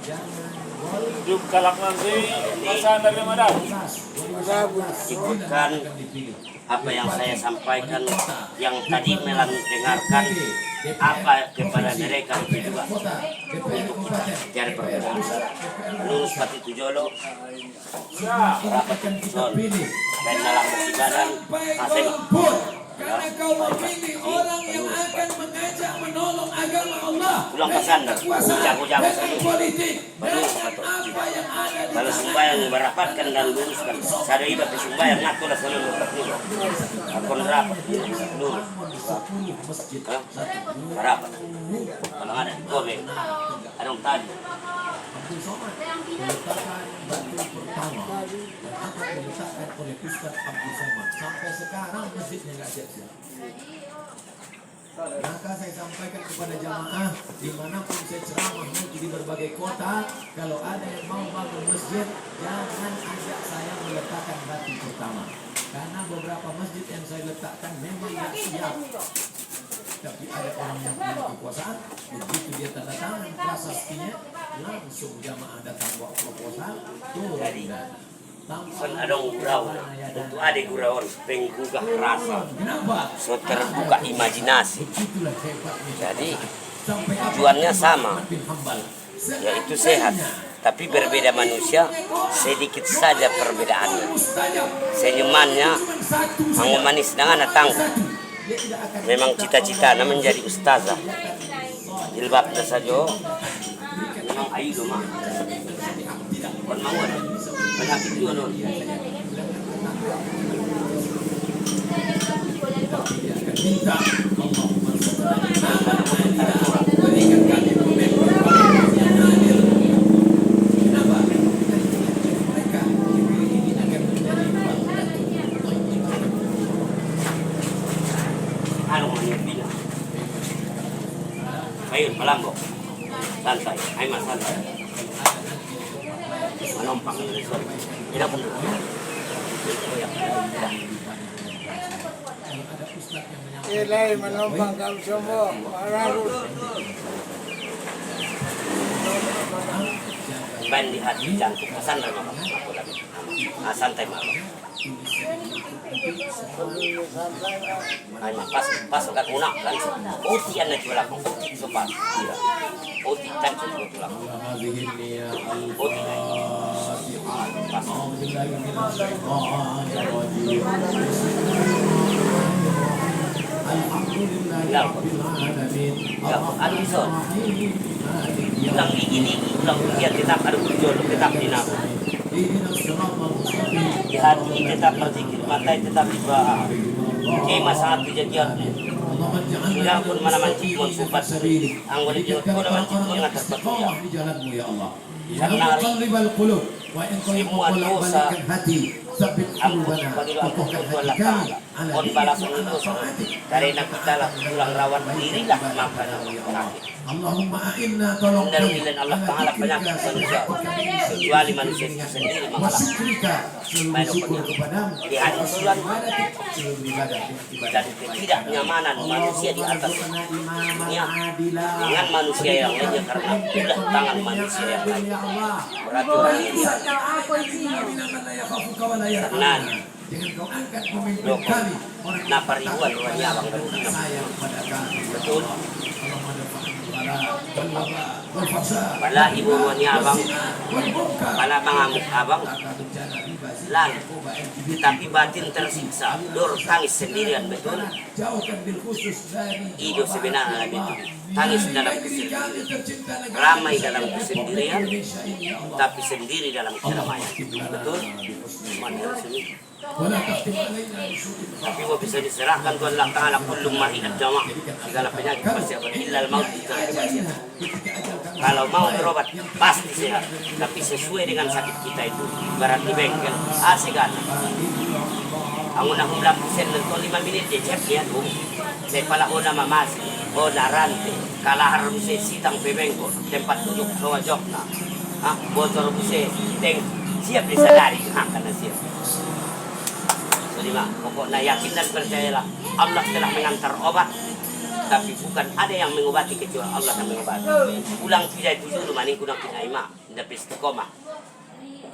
Hidup kalak nanti masa dari mana? Ikutkan apa yang saya sampaikan, yang tadi mendengarkan apa kepada mereka itu juga untuk kita cari perbedaan. Lulus pati tujolo, rapat tujuan, dan dalam musibadan asing. Karena kau memilih orang yang akan mengajak menolong agama Allah. Pulang ke sana, jago-jago saja. Kalau sembahyang merapatkan dan luruskan, saya iba ke sembahyang ngaku lah selalu berpuluh. Aku rapat, lurus. Merapat. Kalau ada gobe, ada yang tadi. Sampai sekarang masjidnya nggak siap-siap. Maka saya sampaikan kepada jamaah dimanapun saya ceramah nanti di berbagai kota, kalau ada yang mau bangun masjid, jangan ajak saya meletakkan batu pertama, karena beberapa masjid yang saya letakkan memang nggak siap. Tapi ada orang yang punya kekuasaan, begitu dia tanda tangan prasastinya, langsung jamaah datang bawa proposal, turun dan Kan ada gurau untuk ada gurau penggugah rasa, so terbuka imajinasi. Jadi tujuannya sama, yaitu sehat. Tapi berbeda manusia, sedikit saja perbedaannya. Senyumannya mangu manis dengan datang. Memang cita-cita menjadi ustazah. Jilbabnya saja memang ayu mah. Kon mau ada penyakit juga non. Minta Anu menyebina. Ayo melambok. Santai, ayo mas santai. Menompang ini resort. Tidak pun. Ilai menompang kamu semua. Mararus. Ban di hati jantung. Santai mama. Santai mama. Hanya pas kat unak kan. Oti anda jual aku. Oti sopan. Oti kan cukup tulang. Oti. Ulang ini, ulang dia tetap ada tujuan, tetap dinamo. Di hati tetap berzikir, mata tetap dibaca. Masalah kejadiannya. Sudah pun mana mancing pun sempat anggota jiwa pun mancing pun nggak terpenuhi. Karena hari semua dosa ampun bagi Allah Ta'ala. On balasan dosa karena kita lah tulang rawan dirilah maka penyakit. Allahumma a'inna tolong kami. Dan Allah Ta'ala penyakit manusia kecuali manusia itu sendiri mengalami. Di hati bulan dan ketidaknyamanan manusia di atas dunia dengan manusia yang lainnya karena ulah tangan manusia yang lain peraturan ini karena napariwan luarnya abang betul pala ibu luarnya abang pala mengamuk abang lalu tetapi batin tersiksa dor tangis sendirian betul hidup sebenarnya betul tangis dalam kesendirian ramai dalam kesendirian tapi sendiri dalam keramaian betul mandor sini tapi mau bisa diserahkan ke Allah Ta'ala kullu ma'idat jama' segala penyakit pasti akan illal maut kalau mau berobat pasti sehat tapi sesuai dengan sakit kita itu berarti bengkel asikan ang unang ulam sen ng 5 minit de chef yan saya pala una mamasi o narante kalahar mo sa sitang bebengko tempat tujuk sa wajok na botol mo sa teng siap di sadari akan na siap. So, lima, pokoknya yakin dan percayalah Allah telah mengantar obat Tapi bukan ada yang mengobati kecuali Allah yang mengobati. Ulang tidak itu dulu maning kunang pinaima, tidak istiqomah.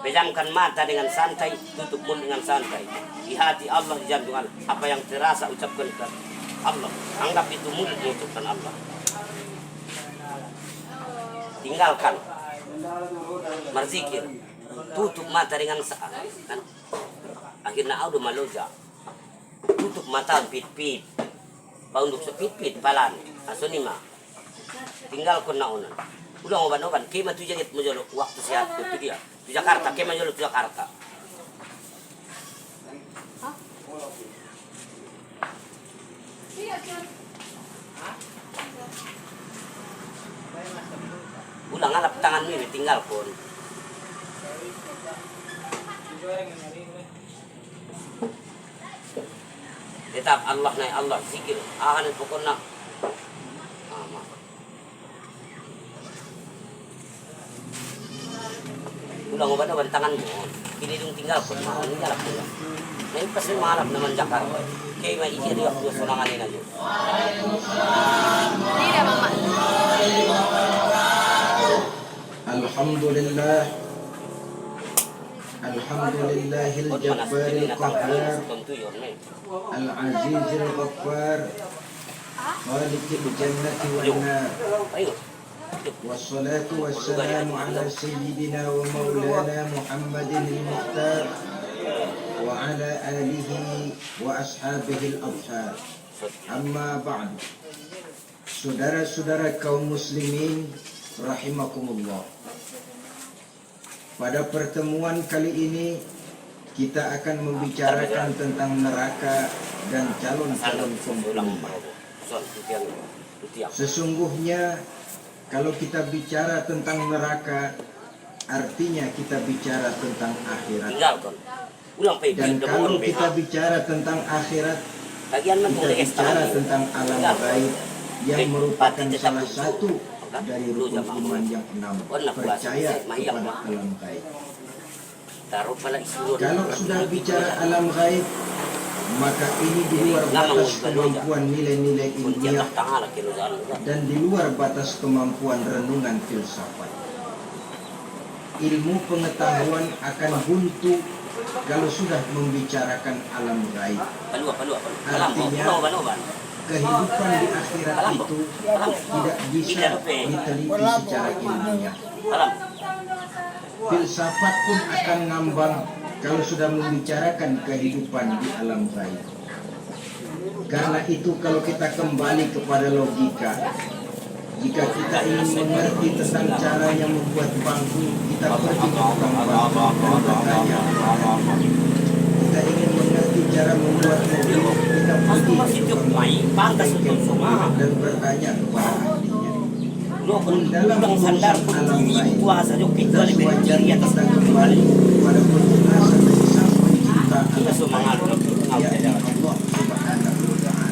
Pejamkan mata dengan santai, tutup mulut dengan santai. Di hati Allah, di jantung Allah. Apa yang terasa ucapkan ke Allah. Anggap itu mulut mengucapkan Allah. Tinggalkan berzikir. Tutup mata dengan kan? Akhirnya audo maloja. Tutup mata pit-pit. Paunduk sepit-pit palan. Asunima. Tinggalkan naunan. Udah oban-oban. Kema tu jadi menjolok waktu sehat itu dia. Di Jakarta, kema menjolok di Jakarta. Ulang alap tangan ini tinggal pun. Tetap Allah naik Allah zikir. Ahan pokoknya. Ulang obat-obat tanganmu. Ini dong tinggal pun mau tinggal pun. Nah pasti malam naman Jakarta. Kaya may ikiri ako sa nanganin aja. Tidak mama. Alhamdulillah. Alhamdulillahil jabbaril qahhar. Al-azizil ghaffar. Khaliqil jannati wan nar. Wassalatu wassalamu ala sayyidina wa maulana Muhammadin al-Mukhtar wa ala alihi wa ashabihi al-abhar. Amma ba'du. Saudara-saudara kaum muslimin rahimakumullah. Pada pertemuan kali ini kita akan membicarakan tentang neraka dan calon-calon penghuni. Sesungguhnya kalau kita bicara tentang neraka, artinya kita bicara tentang akhirat. Dan kalau kita bicara tentang akhirat, kita bicara tentang alam gaib yang merupakan salah satu dari rukun iman yang 6, percaya kepada alam gaib. Kalau sudah bicara alam gaib, maka ini di luar batas kemampuan nilai-nilai ilmiah dan di luar batas kemampuan renungan filsafat. Ilmu pengetahuan akan buntu kalau sudah membicarakan alam gaib. Artinya kehidupan di akhirat itu tidak bisa diteliti secara ilmiah. Filsafat pun akan ngambang kalau sudah membicarakan kehidupan di alam gaib. Karena itu kalau kita kembali kepada logika, jika kita ingin mengerti tentang caranya membuat bangku, kita pergi ke tukang bangku dan bertanya. Kita ingin mengerti cara membuat mobil, kita pergi ke tukang bangku dan bertanya kepada ahlinya. Dalam urusan alam gaib, kita sewajarnya kita kembali kepada penjelasan dari sang pencipta alam gaib, yakni Allah Subhanahu wa Ta'ala.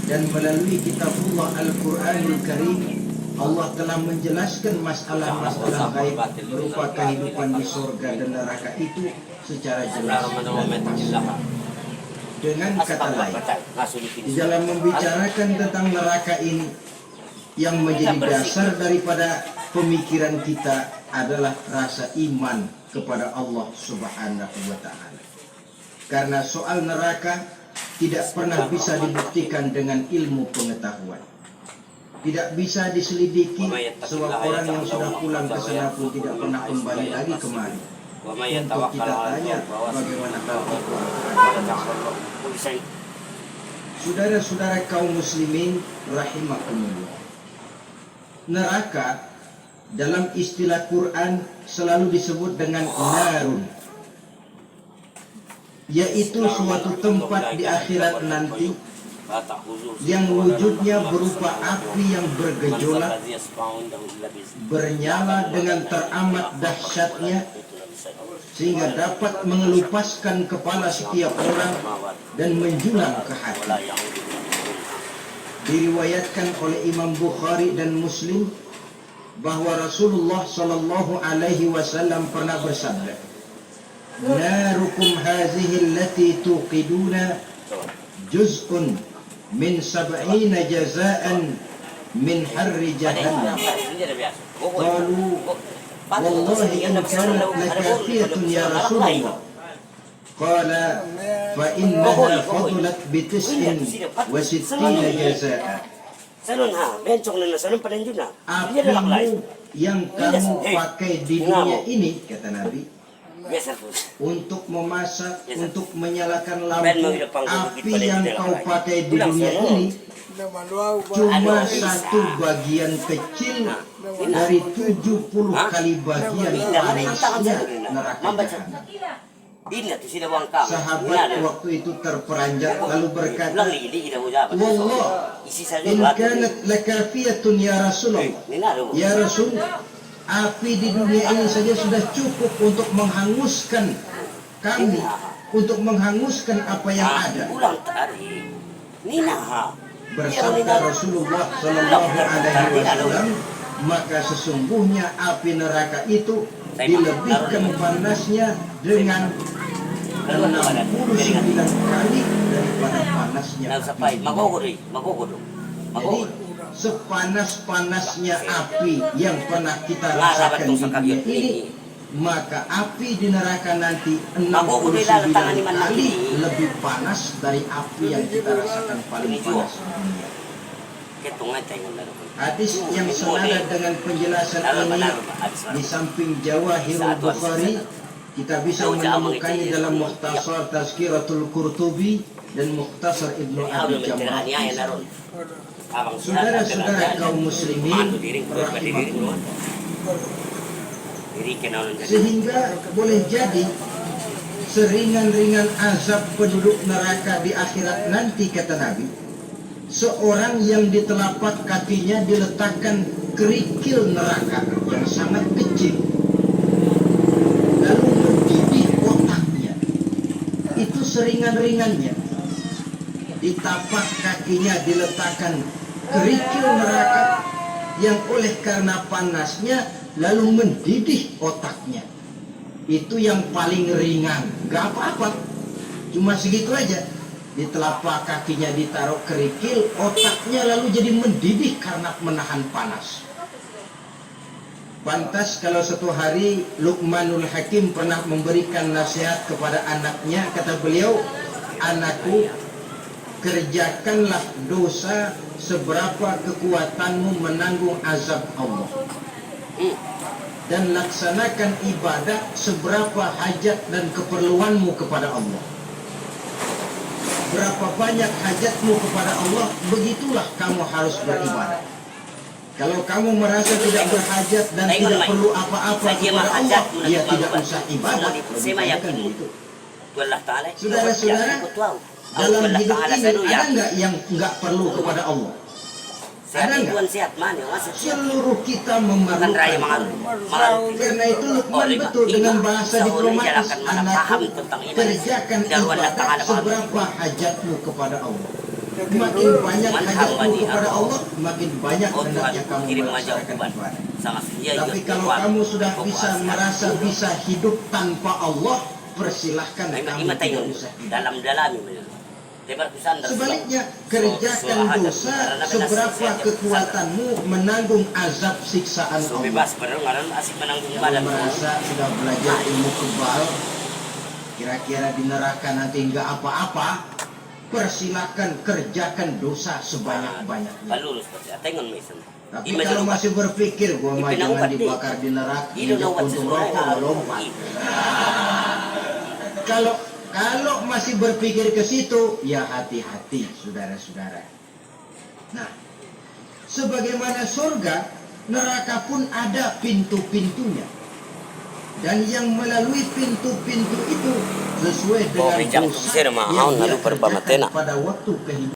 Dan melalui kitabullah Al-Quranul Karim, Allah telah menjelaskan masalah-masalah gaib berupa kehidupan di surga dan neraka itu secara jelas dan fasih. Dengan kata lain, di dalam membicarakan tentang neraka ini, yang menjadi dasar daripada pemikiran kita adalah rasa iman kepada Allah Subhanahu wa Ta'ala. Karena soal neraka tidak pernah bisa dibuktikan dengan ilmu pengetahuan. Tidak bisa diselidiki, sebab orang yang sudah pulang ke sana pun tidak pernah kembali lagi kemari untuk kita tanya bagaimana hal itu. Saudara-saudara kaum muslimin rahimakumullah. Neraka dalam istilah Quran selalu disebut dengan narun, yaitu suatu tempat di akhirat nanti yang wujudnya berupa api yang bergejolak, bernyala dengan teramat dahsyatnya, sehingga dapat mengelupaskan kepala setiap orang dan menjulang ke hati. Diriwayatkan oleh Imam Bukhari dan Muslim bahwa Rasulullah sallallahu alaihi wasallam pernah bersabda, "Narukum hazihi allati tuqiduna juz'un min sab'ina jazaan min harri jahannam. Qalu wallahi in kanat lakafiyatun ya Rasulullah. Qala fa innaha fadlat bi tis'in wa sittina jazaa. Salon ha, bencong na salon pa rin yun ha. Dia dah laklay. Apimu yang kamu pakai di dunia ini, kata Nabi, Biasa tu. untuk memasak, untuk menyalakan Ben lampu, menghidupkan api yang kau pakai di dunia ini cuma satu bagian kecil dari 70 kali bagian panasnya neraka jahanam. Ini tu sila buang kam. Sahabat waktu itu terperanjat lalu berkata, Ulang lagi dia kita ucap. Wallah, Isi saja in batu. kanat lakafiyatun ya Rasulullah. Ni nak tu. Ya Rasul, api di dunia ini saja sudah cukup untuk menghanguskan kami, untuk menghanguskan apa yang ada. Ulang tadi. Ni nak ha. Bersabda Rasulullah Shallallahu Alaihi Wasallam, maka sesungguhnya api neraka itu dilebihkan panasnya dengan 69 kali daripada panasnya Nak sampai api. magogod. Jadi sepanas-panasnya api yang pernah kita Ngarap rasakan tu di sa dunia kagyot ini, ini. maka api di neraka nanti Magugod 69 nila tangan ni man kali lagi. lebih panas dari api yang kita rasakan paling panas di dunia. Ketungan tayo na. Hadis yang senada dengan penjelasan ini di samping Jawahirul Bukhari, kita bisa menemukannya dalam Mukhtasar Tazkiratul Qurtubi dan Mukhtasar Ibnu Abi Jamrah. Saudara-saudara kaum muslimin rahimahullah, sehingga boleh jadi seringan-ringan azab penduduk neraka di akhirat nanti, kata Nabi, seorang yang di telapak kakinya diletakkan kerikil neraka yang sangat kecil, lalu mendidih otaknya. Itu seringan-ringannya. Di tapak kakinya diletakkan kerikil neraka yang oleh karena panasnya lalu mendidih otaknya. Itu yang paling ringan. Gak apa-apa, cuma segitu aja. Di telapak kakinya ditaruh kerikil, otaknya lalu jadi mendidih karena menahan panas. Pantas kalau suatu hari Luqmanul Hakim pernah memberikan nasihat kepada anaknya, kata beliau, anakku, kerjakanlah dosa seberapa kekuatanmu menanggung azab Allah, dan laksanakan ibadah seberapa hajat dan keperluanmu kepada Allah. Berapa banyak hajatmu kepada Allah, begitulah kamu harus beribadah. Kalau kamu merasa tidak berhajat dan tidak perlu apa-apa kepada Allah, ya tidak usah ibadah. Saudara-saudara, dalam hidup ini ada nggak yang nggak perlu kepada Allah? Ada nggak? Seluruh kita memerlukan Allah. Karena itu Luqman betul dengan bahasa diplomatis, anakku, kerjakan ibadah seberapa hajatmu kepada Allah. Makin banyak hajatmu kepada Allah, makin banyak hendaknya kamu melaksanakan ibadah. Tapi kalau kamu sudah bisa merasa bisa hidup tanpa Allah, persilahkan kamu tidak usah hidup. Sebaliknya, kerjakan dosa seberapa kekuatanmu menanggung azab siksaan Allah. Kalau merasa sudah belajar ilmu kebal, kira-kira di neraka nanti nggak apa-apa, persilahkan kerjakan dosa sebanyak-banyaknya. Tapi kalau masih berpikir gua mah jangan dibakar di neraka, hidup untuk rokok lompat. Kalau masih berpikir ke situ, ya hati-hati, saudara-saudara. Nah, sebagaimana surga, neraka pun ada pintu-pintunya. Dan yang melalui pintu-pintu itu sesuai dengan dosa yang dia kerjakan pada waktu kehidupan.